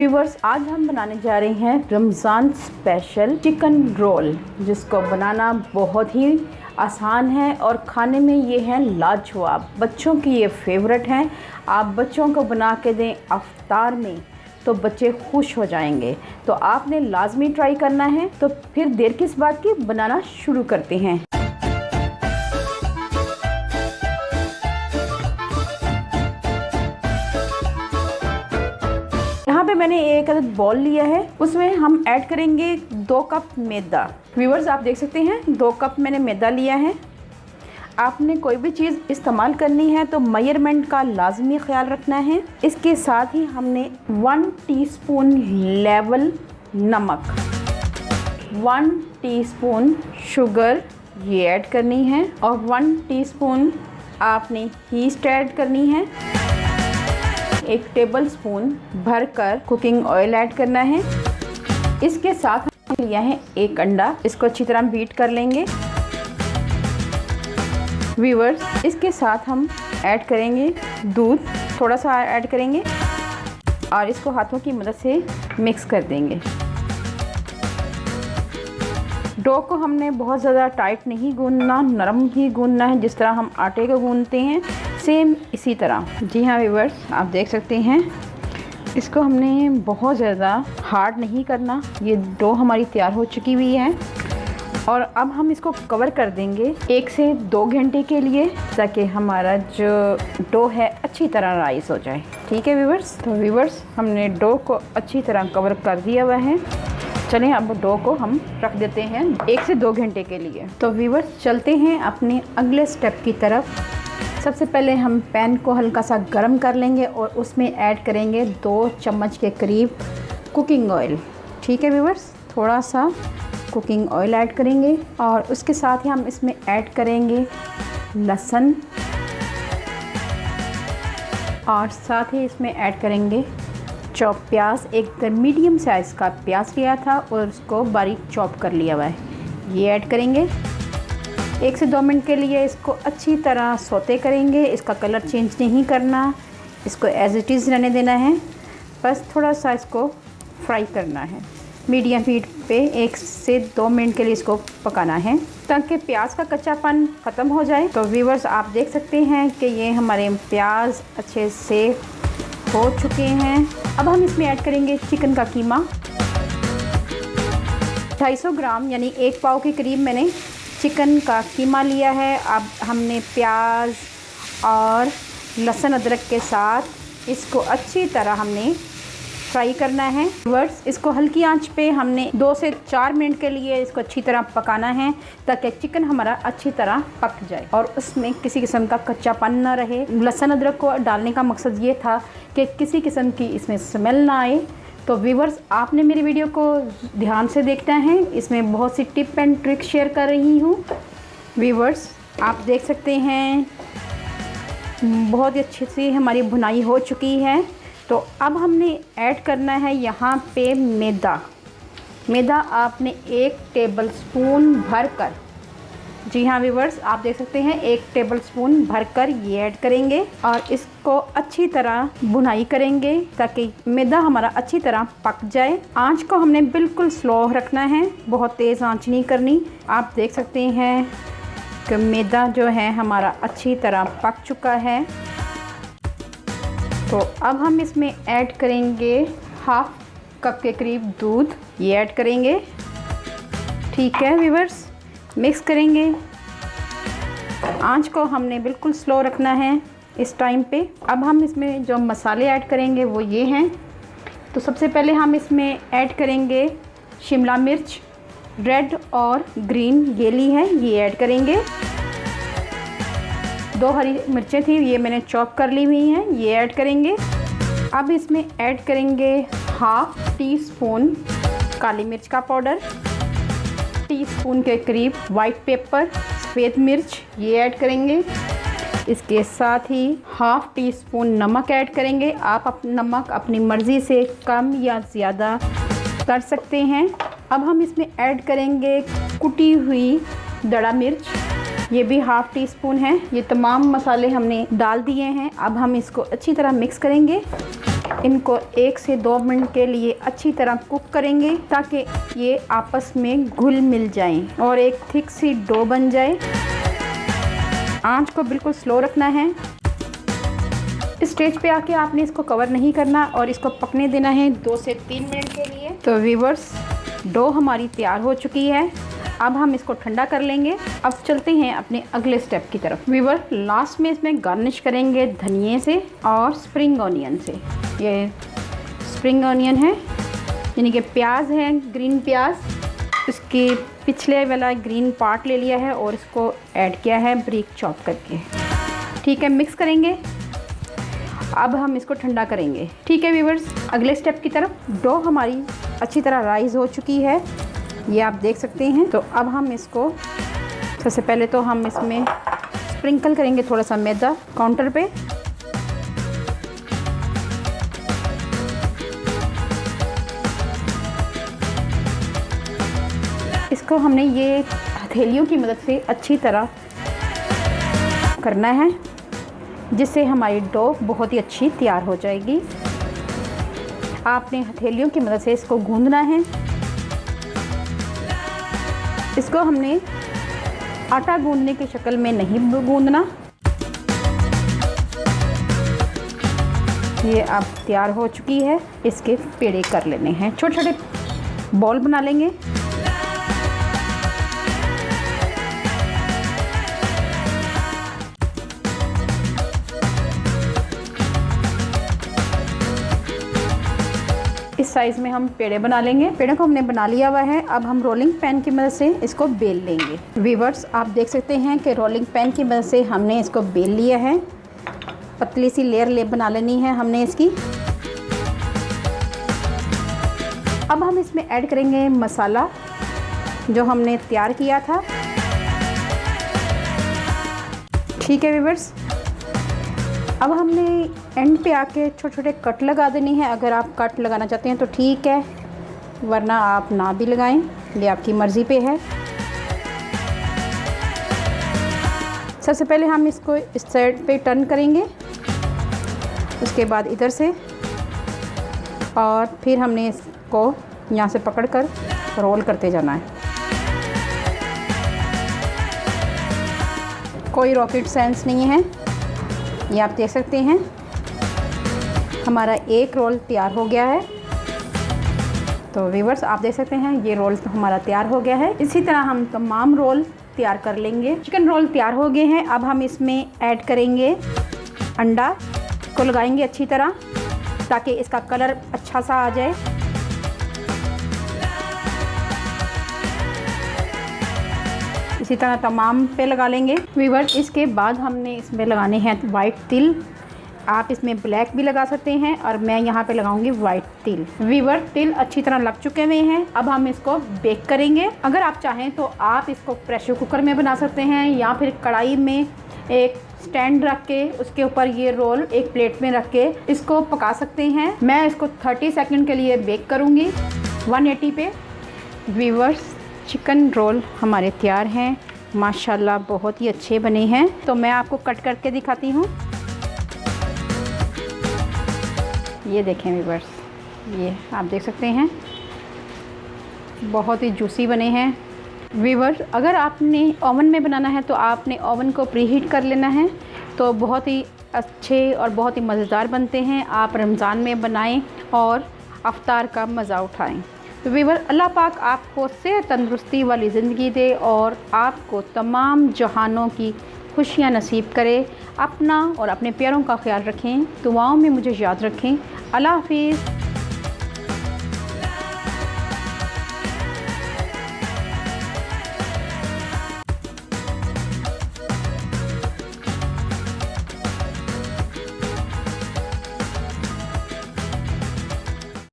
Viewers, आज हम बनाने जा रहे हैं रमज़ान स्पेशल चिकन रोल, जिसको बनाना बहुत ही आसान है और खाने में ये है लाजवाब। बच्चों की ये फेवरेट हैं। आप बच्चों को बना के दें अफ्तार में तो बच्चे खुश हो जाएंगे। तो आपने लाजमी ट्राई करना है। तो फिर देर किस बात की, बनाना शुरू करते हैं। यहाँ पे मैंने एक अदद बॉल लिया है, उसमें हम ऐड करेंगे 2 कप मैदा। व्यूअर्स, आप देख सकते हैं 2 कप मैंने मैदा लिया है। आपने कोई भी चीज़ इस्तेमाल करनी है तो मेजरमेंट का लाजमी ख्याल रखना है। इसके साथ ही हमने 1 टीस्पून लेवल नमक, 1 टीस्पून शुगर ये ऐड करनी है और 1 टीस्पून आपने ईस्ट ऐड करनी है। 1 टेबलस्पून भरकर कुकिंग ऑयल ऐड करना है। इसके साथ हमने लिया है 1 अंडा, इसको अच्छी तरह बीट कर लेंगे। व्यूअर्स, इसके साथ हम ऐड करेंगे दूध, थोड़ा सा ऐड करेंगे और इसको हाथों की मदद से मिक्स कर देंगे। डो को हमने बहुत ज़्यादा टाइट नहीं गूंदना, नरम ही गूंदना है, जिस तरह हम आटे को गूंदते हैं सेम इसी तरह। जी हाँ व्यूअर्स, आप देख सकते हैं इसको हमने बहुत ज़्यादा हार्ड नहीं करना। ये डो हमारी तैयार हो चुकी हुई है और अब हम इसको कवर कर देंगे 1 से 2 घंटे के लिए, ताकि हमारा जो डो है अच्छी तरह राइस हो जाए। ठीक है व्यूअर्स, तो व्यूअर्स हमने डो को अच्छी तरह कवर कर दिया हुआ है। चलें अब डो को हम रख देते हैं 1 से 2 घंटे के लिए। तो व्यूअर्स, चलते हैं अपने अगले स्टेप की तरफ। सबसे पहले हम पैन को हल्का सा गर्म कर लेंगे और उसमें ऐड करेंगे 2 चम्मच के करीब कुकिंग ऑयल। ठीक है व्यूअर्स, थोड़ा सा कुकिंग ऑयल ऐड करेंगे और उसके साथ ही हम इसमें ऐड करेंगे लहसुन और साथ ही इसमें ऐड करेंगे चॉप प्याज। एक मीडियम साइज़ का प्याज लिया था और उसको बारीक चॉप कर लिया हुआ है, ये ऐड करेंगे। 1 से 2 मिनट के लिए इसको अच्छी तरह सौते करेंगे। इसका कलर चेंज नहीं करना, इसको एज इट इज़ रहने देना है। बस थोड़ा सा इसको फ्राई करना है, मीडियम हीट पे 1 से 2 मिनट के लिए इसको पकाना है ताकि प्याज का कच्चापन ख़त्म हो जाए। तो व्यूअर्स, आप देख सकते हैं कि ये हमारे प्याज अच्छे से हो चुके हैं। अब हम इसमें ऐड करेंगे चिकन का कीमा। 250 ग्राम यानी 1 पाव के करीब मैंने चिकन का कीमा लिया है। अब हमने प्याज और लहसुन अदरक के साथ इसको अच्छी तरह हमने फ्राई करना है। व्यूअर्स, इसको हल्की आंच पे हमने 2 से 4 मिनट के लिए इसको अच्छी तरह पकाना है ताकि चिकन हमारा अच्छी तरह पक जाए और उसमें किसी किस्म का कच्चापन ना रहे। लहसुन अदरक को डालने का मकसद ये था कि किसी किस्म की इसमें स्मेल ना आए। तो व्यूअर्स, आपने मेरी वीडियो को ध्यान से देखना है, इसमें बहुत सी टिप एंड ट्रिक शेयर कर रही हूँ। व्यूअर्स, आप देख सकते हैं बहुत ही अच्छी सी हमारी भुनाई हो चुकी है। तो अब हमने ऐड करना है यहाँ पे मैदा आपने 1 टेबलस्पून भरकर, जी हाँ व्यूअर्स, आप देख सकते हैं 1 टेबलस्पून भरकर ये ऐड करेंगे और इसको अच्छी तरह भुनाई करेंगे ताकि मैदा हमारा अच्छी तरह पक जाए। आंच को हमने बिल्कुल स्लो रखना है, बहुत तेज़ आंच नहीं करनी। आप देख सकते हैं कि मैदा जो है हमारा अच्छी तरह पक चुका है। तो अब हम इसमें ऐड करेंगे 1/2 कप के करीब दूध, ये ऐड करेंगे। ठीक है व्यूअर्स, मिक्स करेंगे। आंच को हमने बिल्कुल स्लो रखना है इस टाइम पे। अब हम इसमें जो मसाले ऐड करेंगे वो ये हैं। तो सबसे पहले हम इसमें ऐड करेंगे शिमला मिर्च, रेड और ग्रीन ये ली है, ये ऐड करेंगे। 2 हरी मिर्चें थी, ये मैंने चॉप कर ली हुई हैं, ये ऐड करेंगे। अब इसमें ऐड करेंगे 1/2 टीस्पून काली मिर्च का पाउडर, टीस्पून के करीब वाइट पेपर सफ़ेद मिर्च ये ऐड करेंगे। इसके साथ ही 1/2 टीस्पून नमक ऐड करेंगे। आप नमक अपनी मर्ज़ी से कम या ज़्यादा कर सकते हैं। अब हम इसमें ऐड करेंगे कुटी हुई दड़ा मिर्च, ये भी 1/2 टीस्पून है। ये तमाम मसाले हमने डाल दिए हैं। अब हम इसको अच्छी तरह मिक्स करेंगे। इनको 1 से 2 मिनट के लिए अच्छी तरह कुक करेंगे ताकि ये आपस में घुल मिल जाएं और एक थिक सी डो बन जाए। आंच को बिल्कुल स्लो रखना है। इस स्टेज पे आके आपने इसको कवर नहीं करना और इसको पकने देना है 2 से 3 मिनट के लिए। तो व्यूअर्स, डो हमारी तैयार हो चुकी है। अब हम इसको ठंडा कर लेंगे। अब चलते हैं अपने अगले स्टेप की तरफ। व्यूअर, लास्ट में इसमें गार्निश करेंगे धनिए से और स्प्रिंग ऑनियन से। ये स्प्रिंग ऑनियन है, यानी कि प्याज है, ग्रीन प्याज। इसके पिछले वाला ग्रीन पार्ट ले लिया है और इसको ऐड किया है बारीक चॉप करके। ठीक है, मिक्स करेंगे। अब हम इसको ठंडा करेंगे। ठीक है व्यूअर्स, अगले स्टेप की तरफ। डो हमारी अच्छी तरह राइज हो चुकी है, ये आप देख सकते हैं। तो अब हम इसको सबसे पहले तो हम इसमें स्प्रिंकल करेंगे थोड़ा सा मैदा काउंटर पे। इसको हमने ये हथेलियों की मदद से अच्छी तरह करना है, जिससे हमारी डो बहुत ही अच्छी तैयार हो जाएगी। आपने हथेलियों की मदद से इसको गूंदना है। इसको हमने आटा गूंदने की शक्ल में नहीं गूंदना। ये अब तैयार हो चुकी है। इसके पेड़े कर लेने हैं, छोटे छोटे बॉल बना लेंगे। इस साइज़ में हम पेड़े बना लेंगे। पेड़े को हमने बना लिया हुआ है। अब हम रोलिंग पैन की मदद से इसको बेल लेंगे। व्यूअर्स, आप देख सकते हैं कि रोलिंग पैन की मदद से हमने इसको बेल लिया है। पतली सी लेयर बना लेनी है हमने इसकी। अब हम इसमें ऐड करेंगे मसाला जो हमने तैयार किया था। ठीक है व्यूअर्स, अब हमने एंड पे आके छोटे छोटे कट लगा देनी है। अगर आप कट लगाना चाहते हैं तो ठीक है, वरना आप ना भी लगाएं, ये आपकी मर्ज़ी पे है। सबसे पहले हम इसको इस साइड पे टर्न करेंगे, उसके बाद इधर से, और फिर हमने इसको यहाँ से पकड़कर रोल करते जाना है। कोई रॉकेट साइंस नहीं है, ये आप देख सकते हैं। हमारा एक रोल तैयार हो गया है। तो व्यूअर्स, आप देख सकते हैं ये रोल तो हमारा तैयार हो गया है। इसी तरह हम तमाम रोल तैयार कर लेंगे। चिकन रोल तैयार हो गए हैं। अब हम इसमें ऐड करेंगे अंडा को, लगाएंगे अच्छी तरह ताकि इसका कलर अच्छा सा आ जाए। इसी तरह तमाम पे लगा लेंगे। व्यूअर्स, इसके बाद हमने इसमें लगाने हैं वाइट तिल। आप इसमें ब्लैक भी लगा सकते हैं और मैं यहाँ पे लगाऊंगी वाइट तिल। व्यूअर्स, तिल अच्छी तरह लग चुके हुए हैं। अब हम इसको बेक करेंगे। अगर आप चाहें तो आप इसको प्रेशर कुकर में बना सकते हैं या फिर कढ़ाई में एक स्टैंड रख के उसके ऊपर ये रोल एक प्लेट में रख के इसको पका सकते हैं। मैं इसको 30 सेकंड के लिए बेक करूँगी 180 पे। व्यूअर्स, चिकन रोल हमारे तैयार हैं। माशाल्लाह बहुत ही अच्छे बने हैं। तो मैं आपको कट करके दिखाती हूँ। ये देखें व्यूअर्स, ये आप देख सकते हैं बहुत ही जूसी बने हैं। व्यूअर्स, अगर आपने ओवन में बनाना है तो आपने ओवन को प्रीहीट कर लेना है, तो बहुत ही अच्छे और बहुत ही मज़ेदार बनते हैं। आप रमज़ान में बनाएं और अफ्तार का मज़ा उठाएं। तो व्यूअर्स, अल्लाह पाक आपको सेहत तंदुरुस्ती वाली ज़िंदगी दे और आपको तमाम जहानों की खुशियाँ नसीब करे। अपना और अपने प्यारों का ख्याल रखें, दुआओं में मुझे याद रखें। अल्लाह हाफिज़।